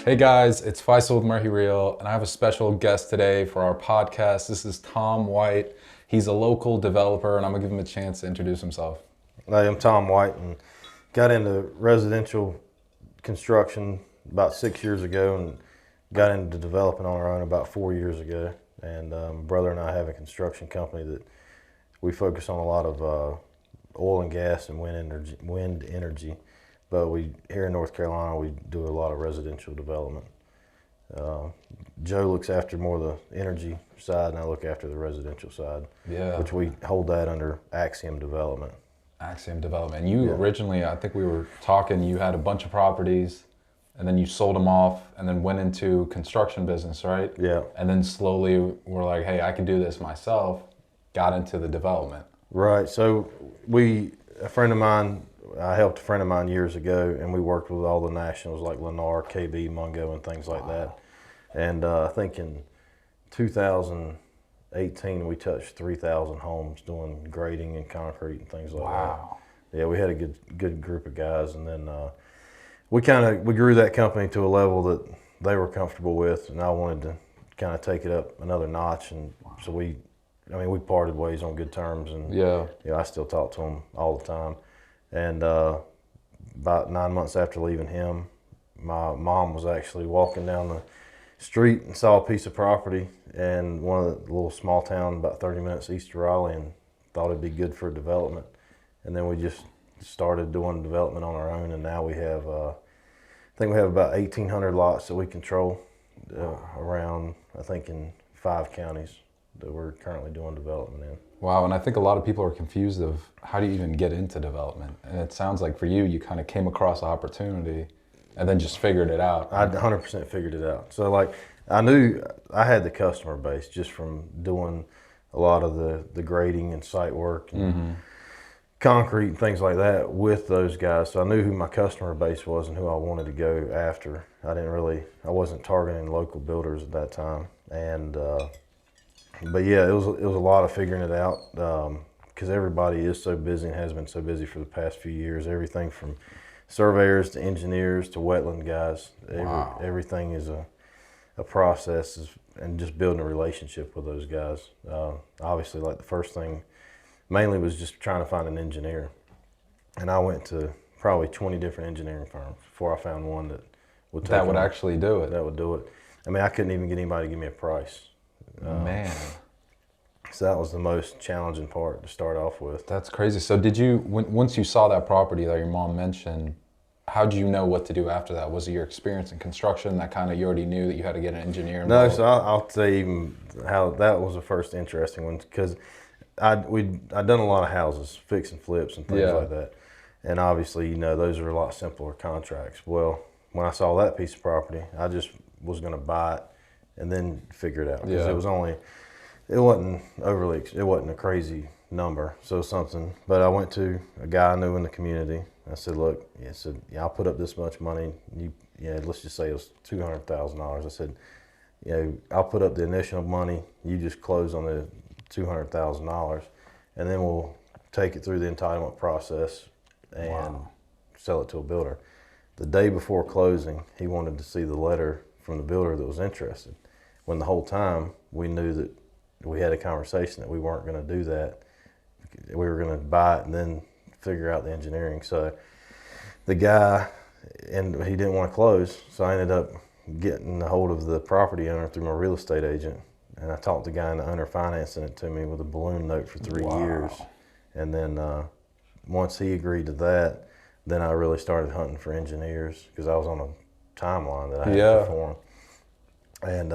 Hey guys, it's Faysal with Merhi Real, and I have a special guest today for our podcast. This is Tom White. He's a local developer, and I'm gonna give him a chance to introduce himself. Hi, I'm Tom White and got into residential construction about 6 years ago and got into developing on our own about 4 years ago. And brother and I have a construction company that we focus on a lot of oil and gas and wind energy. But here in North Carolina, we do a lot of residential development. Joe looks after more of the energy side, and I look after the residential side, which we hold that under Axiom Development. Axiom Development. And you originally, I think we were talking, you had a bunch of properties, and then you sold them off, and then went into construction business, right? Yeah. And then slowly were like, hey, I can do this myself, got into the development. Right. So I helped a friend of mine years ago, and we worked with all the nationals like Lennar, KB, Mungo, and things like that. And I think in 2018, we touched 3,000 homes doing grading and concrete and things like that. Yeah, we had a good group of guys, and then we grew that company to a level that they were comfortable with, and I wanted to kind of take it up another notch, and so we parted ways on good terms, and I still talk to him all the time. And about 9 months after leaving him, my mom was actually walking down the street and saw a piece of property in one of the little small town about 30 minutes east of Raleigh, and thought it'd be good for development. And then we just started doing development on our own, and now we have, I think we have about 1,800 lots that we control around, I think, in 5 counties that we're currently doing development in. Wow, and I think a lot of people are confused of how do you even get into development? And it sounds like for you kind of came across the opportunity and then just figured it out. I 100% figured it out. So like, I knew I had the customer base just from doing a lot of the grading and site work and concrete and things like that with those guys. So I knew who my customer base was and who I wanted to go after. I wasn't targeting local builders at that time. And but yeah, it was a lot of figuring it out because everybody is so busy and has been so busy for the past few years. Everything from surveyors to engineers to wetland guys. Everything is a process, and just building a relationship with those guys. Obviously, like the first thing mainly was just trying to find an engineer. And I went to probably 20 different engineering firms before I found one that would actually do it. That would do it. I mean, I couldn't even get anybody to give me a price. Man. So that was the most challenging part to start off with. That's crazy. So did you, once you saw that property that your mom mentioned, how did you know what to do after that? Was it your experience in construction that kind of you already knew that you had to get an engineer involved? No, so I'll tell you even how that was the first interesting one, because I'd done a lot of houses, fix and flips and things like that. And obviously, those are a lot simpler contracts. Well, when I saw that piece of property, I just was going to buy it and then figure it out. Because it wasn't a crazy number, so something. But I went to a guy I knew in the community. I said, look, I'll put up this much money. Let's just say it was $200,000. I said, I'll put up the initial money. You just close on the $200,000, and then we'll take it through the entitlement process and sell it to a builder. The day before closing, he wanted to see the letter from the builder that was interested, when the whole time we knew that we had a conversation that we weren't going to do that. We were going to buy it and then figure out the engineering. So the guy, and he didn't want to close, so I ended up getting a hold of the property owner through my real estate agent. And I talked the guy into owner financing it to me with a balloon note for 3 years. And then once he agreed to that, then I really started hunting for engineers, because I was on a timeline that I had to perform. And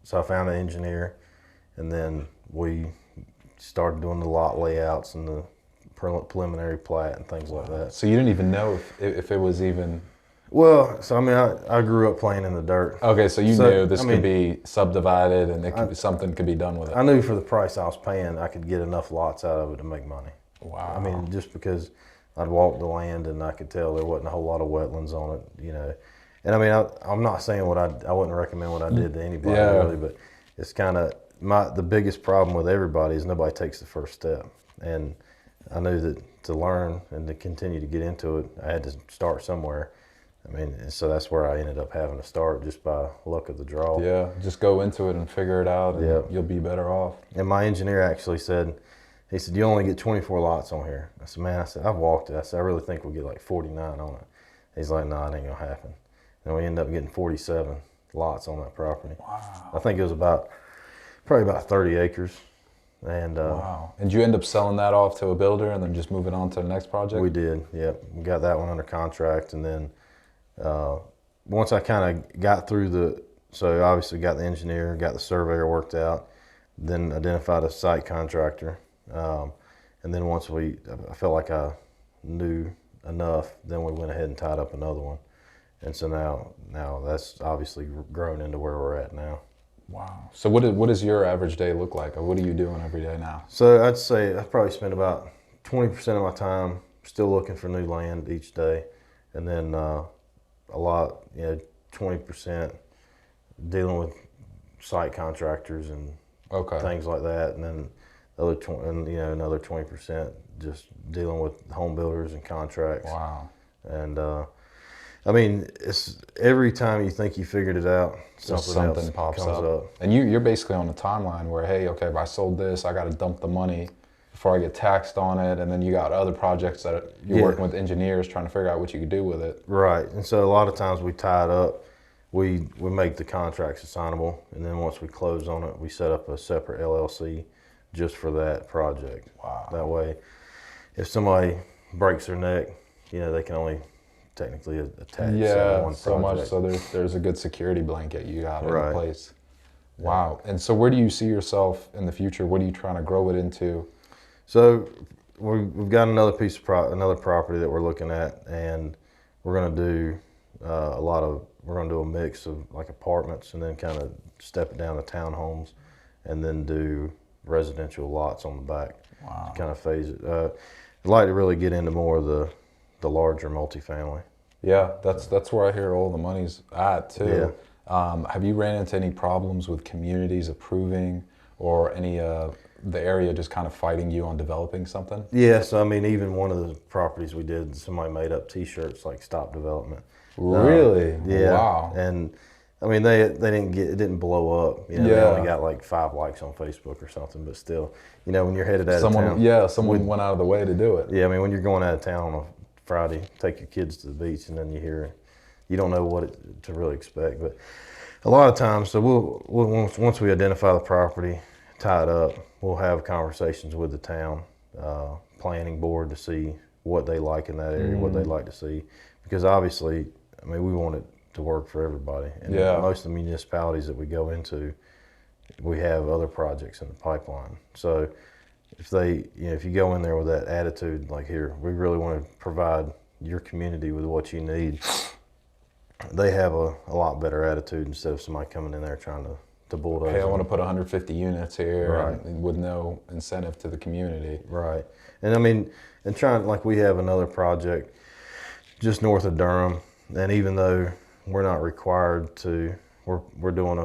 so I found an engineer, and then we started doing the lot layouts and the preliminary plat and things like that. So you didn't even know if it was even... Well, so I mean, I grew up playing in the dirt. Okay, so you knew this could be subdivided and something could be done with it. I knew for the price I was paying, I could get enough lots out of it to make money. Wow. I mean, just because I'd walk the land and I could tell there wasn't a whole lot of wetlands on it, And I mean, I'm not saying I wouldn't recommend what I did to anybody really, but it's kind of the biggest problem with everybody is nobody takes the first step. And I knew that to learn and to continue to get into it, I had to start somewhere. I mean, so that's where I ended up having to start just by luck of the draw. Yeah, just go into it and figure it out, and Yep. you'll be better off. And my engineer actually said, he said, you only get 24 lots on here. I said, man, I said, I've walked it. I said, I really think we'll get like 49 on it. He's like, no, it ain't gonna happen. And we ended up getting 47 lots on that property. Wow. I think it was probably about 30 acres. And Wow. And you end up selling that off to a builder and then just moving on to the next project? we did, yep. We got that one under contract. And then once I kind of got through so obviously got the engineer, got the surveyor worked out, then identified a site contractor. And then once I felt like I knew enough, then we went ahead and tied up another one. And so now that's obviously grown into where we're at now. Wow. So what does your average day look like? Or what are you doing every day now? So I'd say I probably spend about 20% of my time still looking for new land each day. And then a lot, 20% dealing with site contractors and things like that. And then the other another 20% just dealing with home builders and contracts. Wow. And I mean, it's every time you think you figured it out, something else pops comes up. And you're basically on a timeline where, hey, okay, if I sold this, I got to dump the money before I get taxed on it. And then you got other projects that you're working with engineers trying to figure out what you could do with it. Right. And so a lot of times we tie it up. We make the contracts assignable. And then once we close on it, we set up a separate LLC just for that project. Wow. That way, if somebody breaks their neck, they can only technically attach one so project. much. So there's a good security blanket you got in Right. place. Wow. And so where do you see yourself in the future? What are you trying to grow it into? So we've got another piece of another property that we're looking at, and we're going to do we're going to do a mix of like apartments and then kind of step it down to townhomes and then do residential lots on the back. Wow. To kind of phase it. I'd like to really get into more of the larger multifamily. Yeah, that's where I hear all the money's at too. Yeah. Have you ran into any problems with communities approving or any the area just kind of fighting you on developing something? Yeah, so I mean, even one of the properties we did, somebody made up T-shirts like "Stop Development." Really? Yeah. Wow. And I mean, they it didn't blow up. They only got like 5 likes on Facebook or something. But still, when you're headed out of town, someone went out of the way to do it. Yeah, I mean, when you're going out of town on a Friday, take your kids to the beach, and then you don't know what to really expect. But a lot of times, so we'll once we identify the property, tie it up, we'll have conversations with the town planning board to see what they like in that area, what they'd like to see, because obviously, I mean, we want it to work for everybody. And most of the municipalities that we go into, we have other projects in the pipeline. So if you go in there with that attitude, like, here, we really want to provide your community with what you need, they have a lot better attitude instead of somebody coming in there trying to bulldoze. Hey, I want to put 150 units here, Right. and with no incentive to the community. Right. And I mean, like, we have another project just north of Durham, and even though we're not required to, we're doing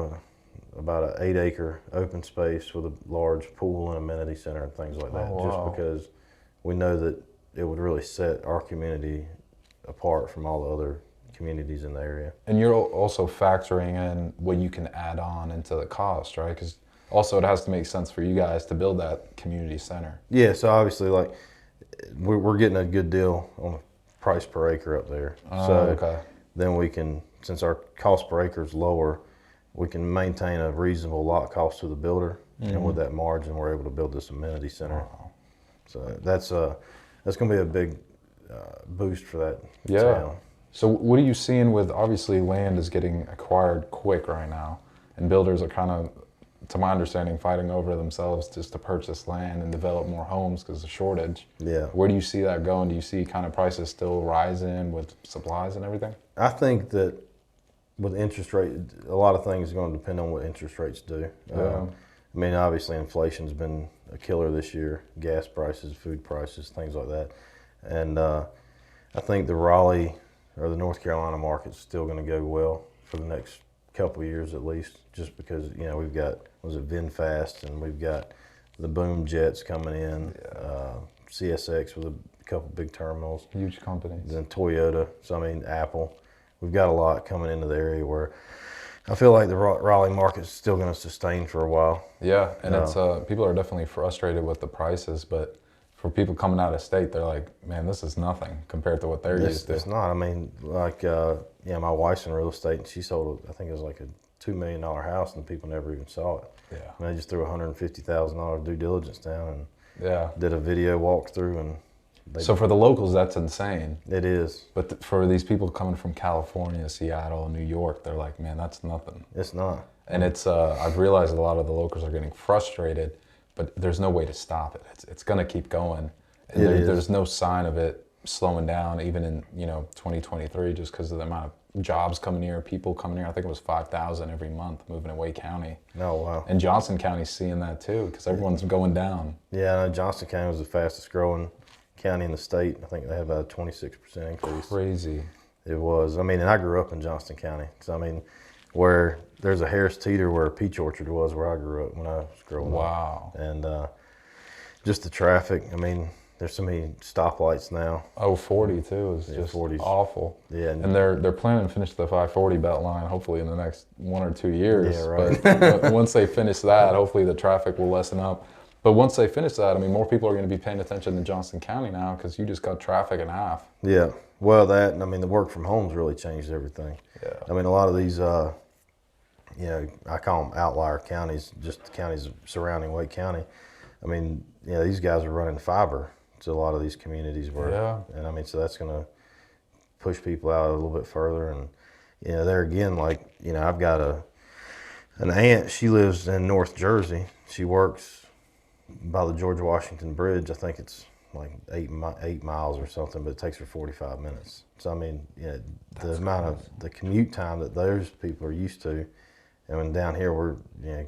about an 8-acre open space with a large pool and amenity center and things like that, just because we know that it would really set our community apart from all the other communities in the area. And you're also factoring in what you can add on into the cost, right? Because also it has to make sense for you guys to build that community center. Yeah, so obviously, like, we're getting a good deal on price per acre up there. Then we can, since our cost per acre is lower, we can maintain a reasonable lot cost to the builder, and with that margin, we're able to build this amenity center. Wow. So that's going to be a big boost for that town. So what are you seeing with, obviously land is getting acquired quick right now, and builders are kind of, to my understanding, fighting over themselves just to purchase land and develop more homes because of shortage. Yeah. Where do you see that going? Do you see kind of prices still rising with supplies and everything? I think that with interest rate, a lot of things are going to depend on what interest rates do. I mean, obviously, inflation's been a killer this year. Gas prices, food prices, things like that. And I think the Raleigh or the North Carolina market's still going to go well for the next couple of years at least, just because, we've got, VinFast, and we've got the boom jets coming in, CSX with a couple big terminals. Huge companies. Then Toyota, so I mean, Apple. we've got a lot coming into the area where I feel like the Raleigh market's still going to sustain for a while. Yeah, and it's people are definitely frustrated with the prices, but for people coming out of state, they're like, man, this is nothing compared to what they're used to. It's not. I mean, like, yeah, my wife's in real estate, and she sold, I think it was like a $2 million house, and people never even saw it. Yeah. And they just threw $150,000 due diligence down and Yeah. did a video walkthrough, and So for the locals, that's insane. it is. But for these people coming from California, Seattle, New York, they're like, man, that's nothing. It's not. And it's I've realized a lot of the locals are getting frustrated, but there's no way to stop it. It's going to keep going. And there's no sign of it slowing down, even in 2023, just because of the amount of jobs coming here, people coming here. I think it was 5,000 every month moving to Wake County. Oh, wow. And Johnson County's seeing that too, because everyone's going down. Yeah, I know Johnson County was the fastest growing county in the state. I think they had about a 26% increase. Crazy. It was. I mean, and I grew up in Johnston County. So, I mean, where there's a Harris Teeter where a peach orchard was where I grew up when I was growing up. Wow. And just the traffic. I mean, there's so many stoplights now. Oh, 40 too is just 40's awful. Yeah. And they're planning to finish the 540 belt line hopefully in the next 1 or 2 years. Yeah, right. But once they finish that, hopefully the traffic will lessen up. But once they finish that, I mean, more people are going to be paying attention to Johnston County now because you just cut traffic in half. Yeah. Well, that, and I mean, the work from home's really changed everything. Yeah. I mean, a lot of these, I call them outlier counties, just the counties surrounding Wake County. I mean, these guys are running fiber to a lot of these communities where, Yeah. and I mean, so that's going to push people out a little bit further. And, there again, like, I've got an aunt, she lives in North Jersey. She works by the George Washington Bridge. I think it's like 8 miles or something, but it takes her 45 minutes. So, I mean, the amount of the commute time that those people are used to, and when down here we're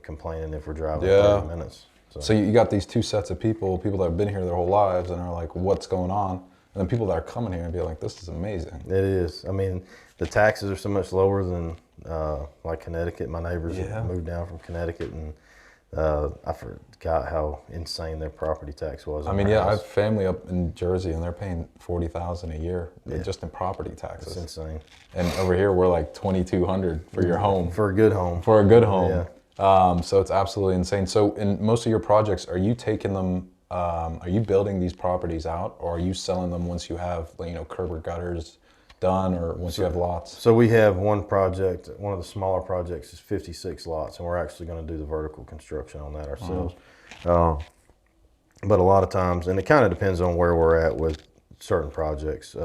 complaining if we're driving 30 minutes. So you got these two sets of people that have been here their whole lives and are like, what's going on? And then people that are coming here and be like, this is amazing. It is. I mean, the taxes are so much lower than like Connecticut. My neighbors have moved down from Connecticut, and I forgot how insane their property tax was. I mean, I have family up in Jersey and they're paying $40,000 a year just in property taxes. It's insane. And over here we're like $2,200 for your home. For a good home. For a good home. Yeah. So it's absolutely insane. So in most of your projects, are you taking them, are you building these properties out, or are you selling them once you have, curb or gutters done, or once you have lots? So we have one project, one of the smaller projects is 56 lots, and we're actually going to do the vertical construction on that ourselves. But a lot of times, and it kind of depends on where we're at with certain projects.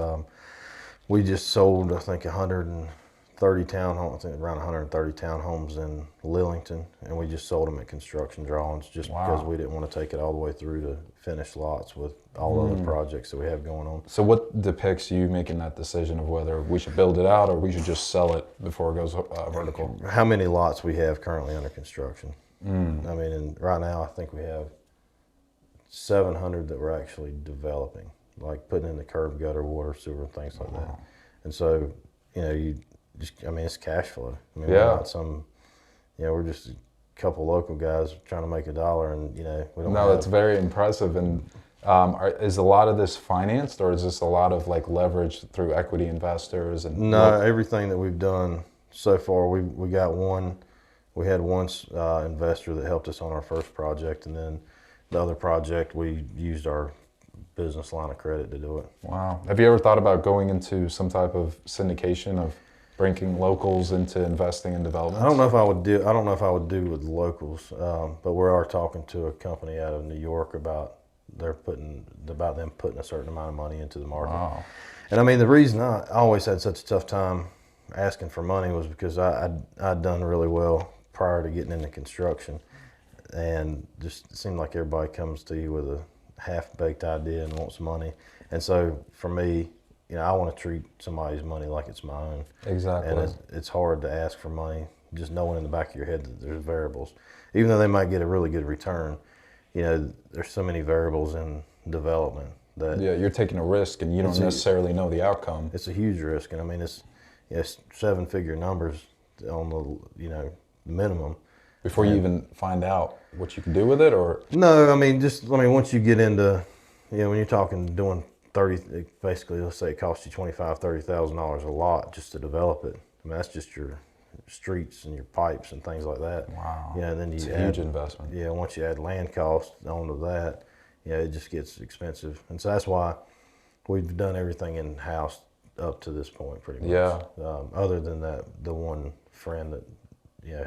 We just sold, I think, 130 townhomes, I think around 130 townhomes in Lillington, and we just sold them at construction drawings just because we didn't want to take it all the way through to finished lots with all other projects that we have going on. So what depicts you making that decision of whether we should build it out or we should just sell it before it goes vertical? How many lots we have currently under construction. I mean, and right now I think we have 700 that we're actually developing, like putting in the curb, gutter, water, sewer, and things like that. And so, it's cash flow. I mean, we're not we're just a couple local guys trying to make a dollar, and we don't. No, that's very impressive. And is a lot of this financed, or is this a lot of like leverage through equity investors? And no, everything that we've done so far, we got one. We had one investor that helped us on our first project, and then the other project we used our business line of credit to do it. Wow. Have you ever thought about going into some type of syndication of bringing locals into investing in development? I don't know if I would do with locals, but we are talking to a company out of New York about them putting a certain amount of money into the market. Wow. And I mean, the reason I always had such a tough time asking for money was because I'd done really well prior to getting into construction, and just it seemed like everybody comes to you with a half-baked idea and wants money. And so for me, I want to treat somebody's money like it's my own. Exactly. And it's hard to ask for money, just knowing in the back of your head that there's variables. Even though they might get a really good return, there's so many variables in development that... Yeah, you're taking a risk and you don't necessarily know the outcome. It's a huge risk. And I mean, it's 7-figure numbers on the, minimum. Before you even find out what you can do with it, or? No, I mean, once you get into, when you're talking doing basically, let's say it costs you $25,000-$30,000 a lot just to develop it. I mean, that's just your streets and your pipes and things like that. Wow. Yeah, and then it's you a huge investment. Yeah, once you add land costs onto that, yeah, it just gets expensive. And so that's why we've done everything in house up to this point, pretty much. Yeah. Other than that, the one friend that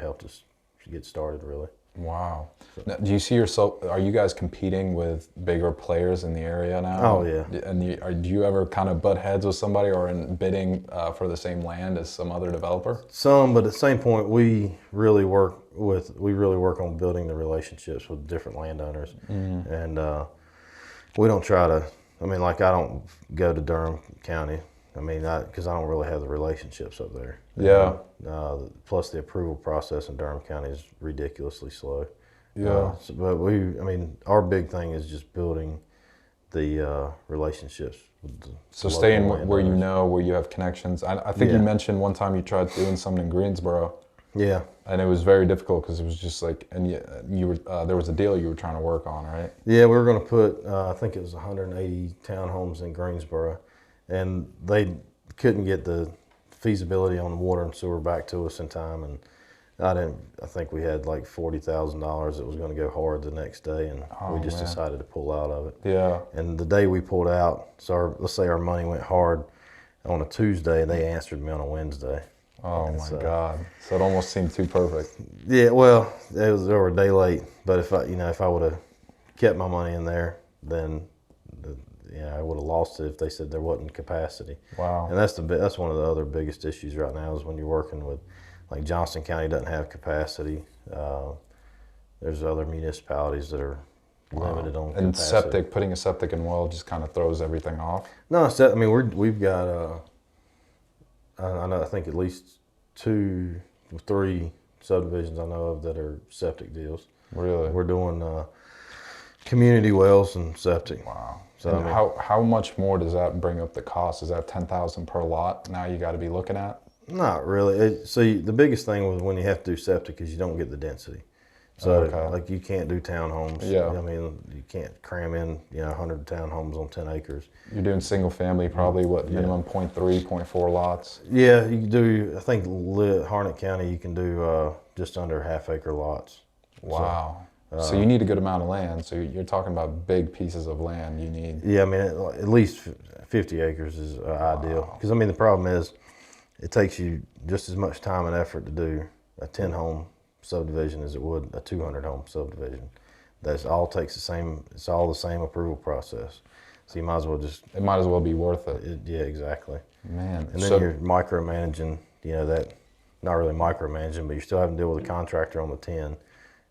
helped us get started, really. Wow. Now, do you see yourself? Are you guys competing with bigger players in the area now? Oh yeah. And do you ever kind of butt heads with somebody, or in bidding for the same land as some other developer? Some, but at the same point, we really work on building the relationships with different landowners, and we don't try to. I mean, like I don't go to Durham County. I mean, because I don't really have the relationships up there. Yeah. Plus, the approval process in Durham County is ridiculously slow. Yeah. But our big thing is just building the relationships. So staying where you know, where you have connections. I think you mentioned one time you tried doing something in Greensboro. Yeah. And it was very difficult because it was just like, and you were there was a deal you were trying to work on, right? Yeah, we were going to put, I think it was 180 townhomes in Greensboro, and they couldn't get the feasibility on the water and sewer back to us in time, and I think we had like $40,000 that was going to go hard the next day, and we just decided to pull out of it. Yeah. And the day we pulled out, so let's say our money went hard on a Tuesday, and they answered me on a Wednesday. Oh my God! So it almost seemed too perfect. Yeah, well, they were a day late, but if I would have kept my money in there, then I would have lost it if they said there wasn't capacity. Wow. And that's one of the other biggest issues right now is when you're working with, like Johnston County doesn't have capacity. There's other municipalities that are limited on capacity. And septic, putting a septic in well just kind of throws everything off. No, I mean we've got I think at least 2 or 3 subdivisions I know of that are septic deals. Really? We're doing community wells and septic. Wow. So and how much more does that bring up the cost? Is that $10,000 per lot now you got to be looking at? Not really. See, the biggest thing was when you have to do septic is you don't get the density. So like you can't do townhomes. Yeah. I mean, you can't cram in 100 townhomes on 10 acres. You're doing single family, probably minimum 0.3, 0.4 lots. Yeah, you can do. I think Harnett County you can do just under half-acre lots. Wow. So you need a good amount of land. So you're talking about big pieces of land you need. Yeah, I mean at least 50 acres is ideal. Because I mean the problem is it takes you just as much time and effort to do a 10-home subdivision as it would a 200-home subdivision. It's all the same approval process. So you might as well it might as well be worth it. Yeah, exactly. Man. And then you're micromanaging, that, not really micromanaging, but you're still having to deal with a contractor on the 10.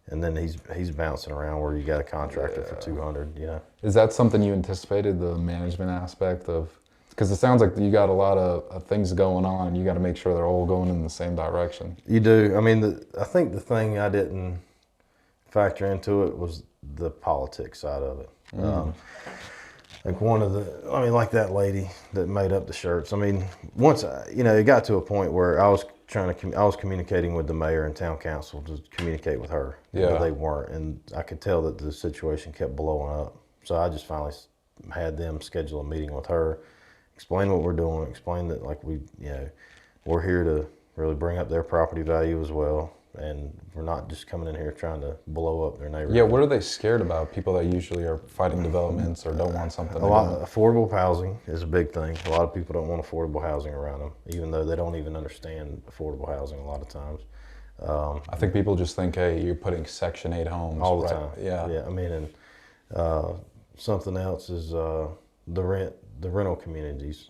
And then he's bouncing around where you got a contractor for 200, Is that something you anticipated, the management aspect of? Because it sounds like you got a lot of things going on, and you got to make sure they're all going in the same direction. You do. I mean, I think the thing I didn't factor into it was the politics side of it. Like that lady that made up the shirts. I mean, once it got to a point where I was communicating with the mayor and town council to communicate with her. Yeah. But they weren't, and I could tell that the situation kept blowing up. So I just finally had them schedule a meeting with her, explain what we're doing, explain that we're here to really bring up their property value as well, and we're not just coming in here trying to blow up their neighborhood. Yeah, what are they scared about? People that usually are fighting developments or don't want something. Affordable housing is a big thing. A lot of people don't want affordable housing around them, even though they don't even understand affordable housing a lot of times. I think people just think, hey, you're putting Section 8 homes all the time. Yeah. I mean, and something else is the rental communities.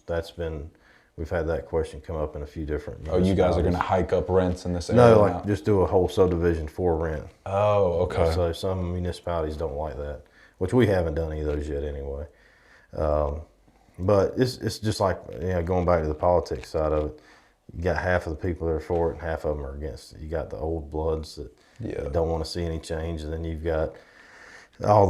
We've had that question come up in a few different. Oh, you guys are going to hike up rents in this area? No, just do a whole subdivision for rent. Oh, okay. So some municipalities don't like that, which we haven't done any of those yet anyway. But it's just like going back to the politics side of it. You got half of the people that are for it, and half of them are against it. You got the old bloods that don't want to see any change, and then you've got all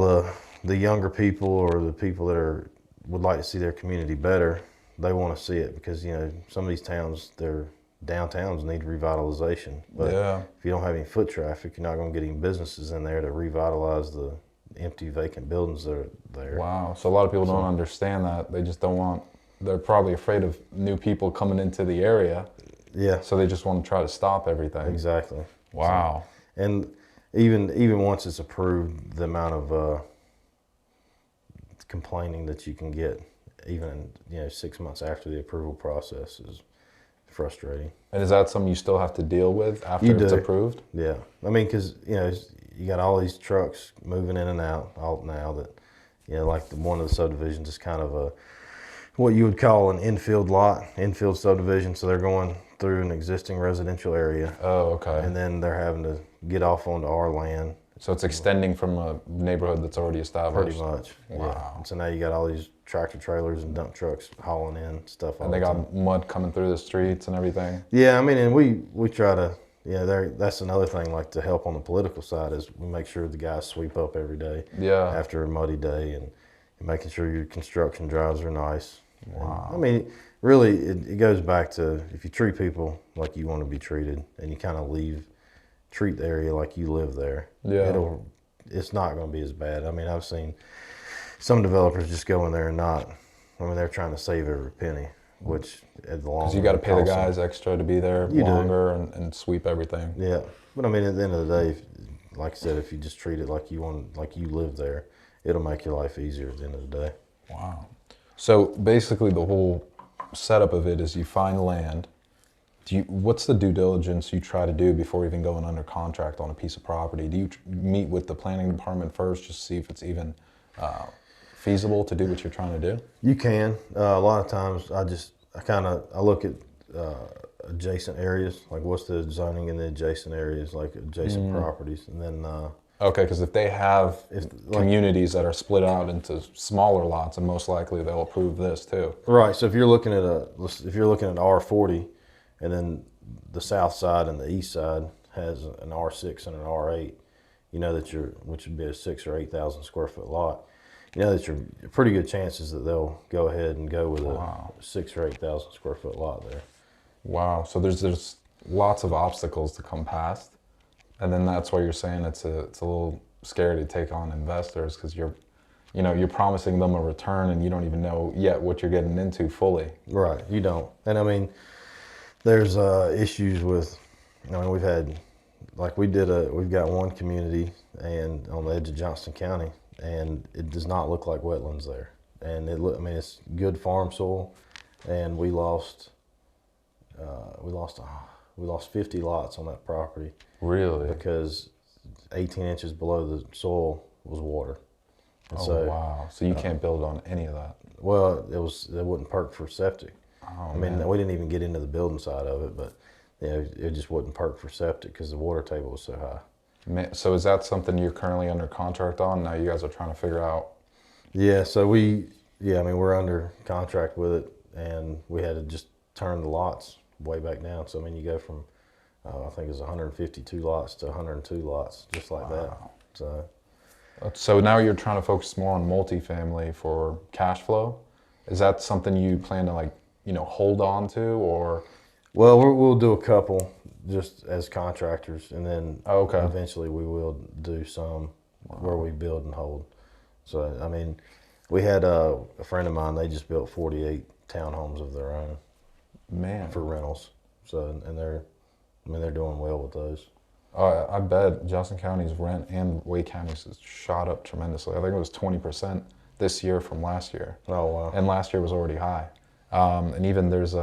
the younger people or the people that would like to see their community better. They want to see it because some of these towns, their downtowns need revitalization. But if you don't have any foot traffic, you're not going to get any businesses in there to revitalize the empty vacant buildings that are there. Wow. So a lot of people don't understand that. They just don't want, they're probably afraid of new people coming into the area. Yeah. So they just want to try to stop everything. Exactly. Wow. So, and even once it's approved, the amount of complaining that you can get, even 6 months after the approval process, is frustrating. And is that something you still have to deal with after it's approved? Yeah. I mean, because you got all these trucks moving in and out now that, like one of the subdivisions is kind of a, what you would call an infield subdivision. So they're going through an existing residential area. Oh, okay. And then they're having to get off onto our land. So it's extending from a neighborhood that's already established? Pretty much. Wow. Yeah. And so now you got all these tractor trailers and dump trucks hauling in stuff. And they got mud coming through the streets and everything? Yeah, I mean, and we try to, that's another thing, like to help on the political side, is we make sure the guys sweep up every day. Yeah. After a muddy day, and making sure your construction drives are nice. Wow. And, I mean, really, it goes back to, if you treat people like you want to be treated, and you kind of treat the area like you live there, it's not going to be as bad. I mean, I've seen some developers just go in there and they're trying to save every penny, which at the long run, because you got to pay the guys extra to be there longer and sweep everything. Yeah, but I mean, at the end of the day, like I said, if you just treat it like you live there, it'll make your life easier at the end of the day. Wow. So basically, the whole setup of it is you find land. What's the due diligence you try to do before even going under contract on a piece of property? Do you meet with the planning department first, just to see if it's even feasible to do what you're trying to do? You can. A lot of times, I look at adjacent areas, like what's the zoning in the adjacent areas, like adjacent properties, and then. Okay, because if they have communities that are split out into smaller lots, and most likely they'll approve this too. Right. So if you're looking at R40, and then the south side and the east side has an R6 and an R8, which would be a 6,000 or 8,000 square foot lot, that you're pretty good chances that they'll go ahead and go with a 6,000 or 8,000 square foot lot there. Wow. So there's lots of obstacles to come past, and then that's why you're saying it's a little scary to take on investors, because you're promising them a return and you don't even know yet what you're getting into fully. Right. You don't. And I mean, there's issues with, we've had, like we've got one community and on the edge of Johnston County, and it does not look like wetlands there. And it's good farm soil, and we lost 50 lots on that property. Really? Because 18 inches below the soil was water. And wow. So you can't build on any of that? Well, it wouldn't perk for septic. Oh, I mean, man. we didn't even get into the building side of it, but it just wouldn't perk for septic because the water table was so high. Man, so is that something you're currently under contract on? Now you guys are trying to figure out? Yeah, so we're under contract with it, and we had to just turn the lots way back down. So, I mean, you go from, I think it's 152 lots to 102 lots, just like that. So now you're trying to focus more on multifamily for cash flow? Is that something you plan to hold on to, or? Well, we'll do a couple just as contractors, and then eventually we will do some where we build and hold. So, I mean, we had a friend of mine, they just built 48 townhomes of their own. Man. For rentals. So, and they're doing well with those. I bet Johnson County's rent and Wake County's has shot up tremendously. I think it was 20% this year from last year. Oh, wow. And last year was already high. And even there's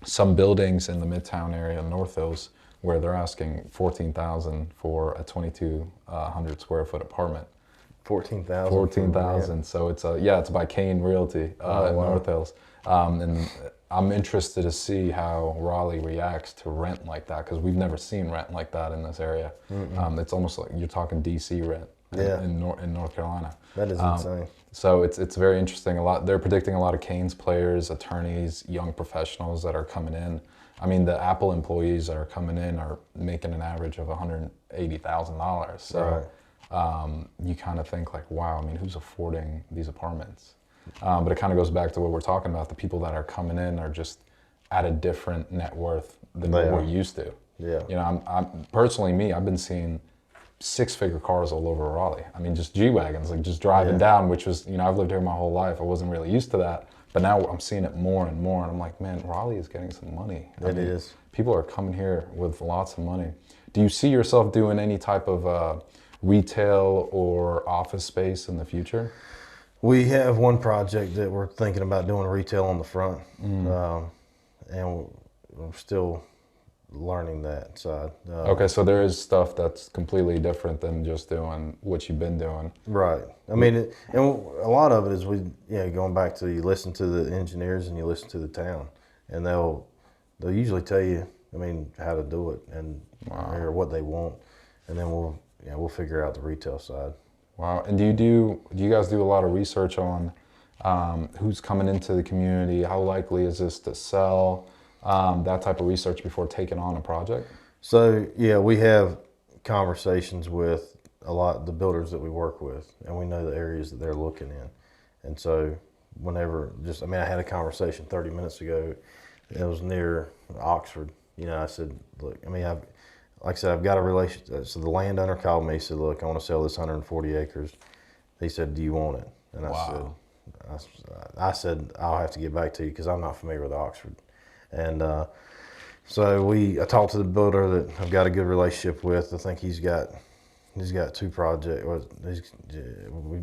some buildings in the Midtown area, North Hills, where they're asking $14,000 for a 2,200 square foot apartment. 14,000. 14,000. So it's by Kane Realty in North Hills. And I'm interested to see how Raleigh reacts to rent like that, because we've never seen rent like that in this area. It's almost like you're talking DC rent in North Carolina. That is insane. So it's very interesting. They're predicting a lot of Kane's players, attorneys, young professionals that are coming in. I mean, the Apple employees that are coming in are making an average of $180,000. So you kind of think like, wow, I mean, who's affording these apartments? But it kind of goes back to what we're talking about. The people that are coming in are just at a different net worth than what we're used to. Yeah. I'm personally, I've been seeing six-figure cars all over Raleigh. I mean, just G-Wagons, like just driving down, which was, you know, I've lived here my whole life. I wasn't really used to that. But now I'm seeing it more and more. And I'm like, man, Raleigh is getting some money. It is. People are coming here with lots of money. Do you see yourself doing any type of retail or office space in the future? We have one project that we're thinking about doing retail on the front. And we're still learning that side. Okay, so there is stuff that's completely different than just doing what you've been doing. Right. I mean, and a lot of it is going back to, you listen to the engineers and you listen to the town, and they'll usually tell you, I mean, how to do it and or what they want, and then we'll figure out the retail side. Wow. And do you guys do a lot of research on who's coming into the community? How likely is this to sell? That type of research before taking on a project? So yeah, we have conversations with a lot of the builders that we work with, and we know the areas that they're looking in. And so whenever, I had a conversation 30 minutes ago. It was near Oxford. You know, I said, look, I mean, I've got a relation. So the landowner called me. He said, look, I want to sell this 140 acres. He said, do you want it? And I said, I'll have to get back to you because I'm not familiar with Oxford. And so I talked to the builder that I've got a good relationship with. I think he's got two projects,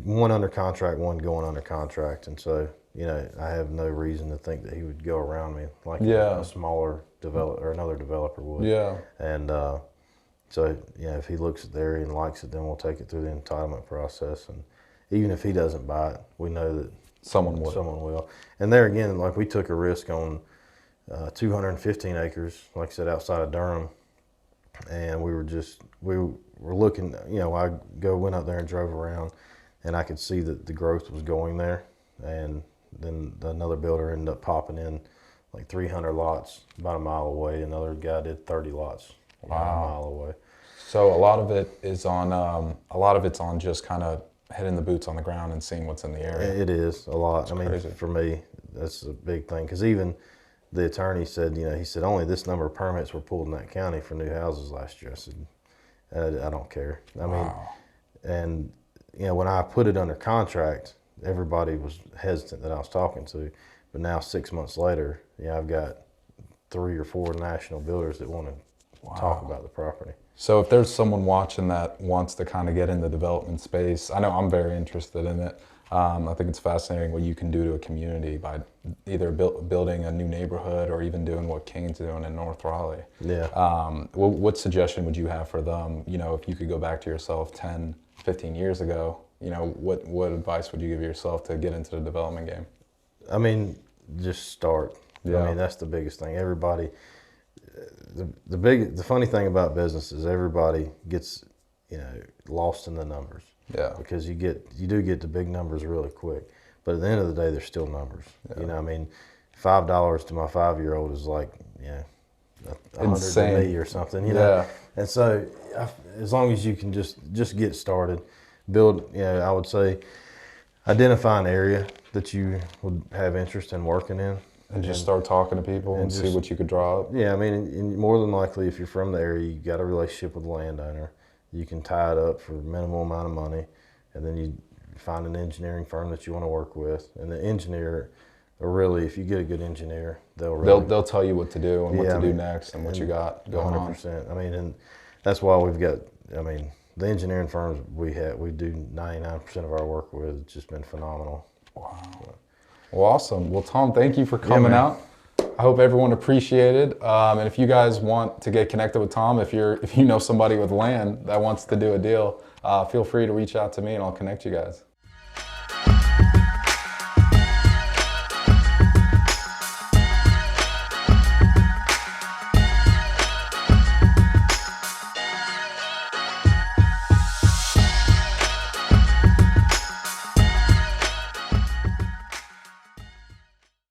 one under contract, one going under contract. And so, you know, I have no reason to think that he would go around me like a smaller developer or another developer would. Yeah. And so, yeah, if he looks at the area and likes it, then we'll take it through the entitlement process. And even if he doesn't buy it, we know that someone will. And there again, like, we took a risk on 215 acres, like I said, outside of Durham. And we were looking, you know, went up there and drove around, and I could see that the growth was going there. And then another builder ended up popping in like 300 lots about a mile away. Another guy did 30 lots a mile away. So a lot of it's on just kind of hitting the boots on the ground and seeing what's in the area. It is a lot. That's crazy. For me, that's a big thing, because even the attorney said, you know, he said only this number of permits were pulled in that county for new houses last year. I said, I don't care. I mean, and you know, when I put it under contract, everybody was hesitant that I was talking to, but now 6 months later, yeah, I've got 3 or 4 national builders that want to talk about the property. So if there's someone watching that wants to kind of get in the development space, I know I'm very interested in it. I think it's fascinating what you can do to a community by either building a new neighborhood or even doing what King's doing in North Raleigh. Yeah. What suggestion would you have for them? You know, if you could go back to yourself 10, 15 years ago, you know, what advice would you give yourself to get into the development game? I mean, just start. Yeah. I mean, that's the biggest thing. Everybody, the funny thing about business is everybody gets, you know, lost in the numbers. Yeah. Because you do get the big numbers really quick, but at the end of the day, they're still numbers. Yeah. You know, I mean, $5 to my 5-year-old is like, yeah, 100 to me or something. You know. And so, as long as you can just get started, build. You know, I would say, identify an area that you would have interest in working in. And just start talking to people and see what you could draw up. Yeah, I mean, and more than likely, if you're from the area, you got a relationship with the landowner. You can tie it up for a minimal amount of money, and then you find an engineering firm that you want to work with. And the engineer, or really, if you get a good engineer, they'll tell you what to do and what to do next and what you got going 100%. I mean, and that's why we've got. I mean, the engineering firms we do 99% of our work with. It's just been phenomenal. Wow. Well, awesome. Well, Tom, thank you for coming out. I hope everyone appreciated. And if you guys want to get connected with Tom, if you know somebody with land that wants to do a deal, feel free to reach out to me and I'll connect you guys.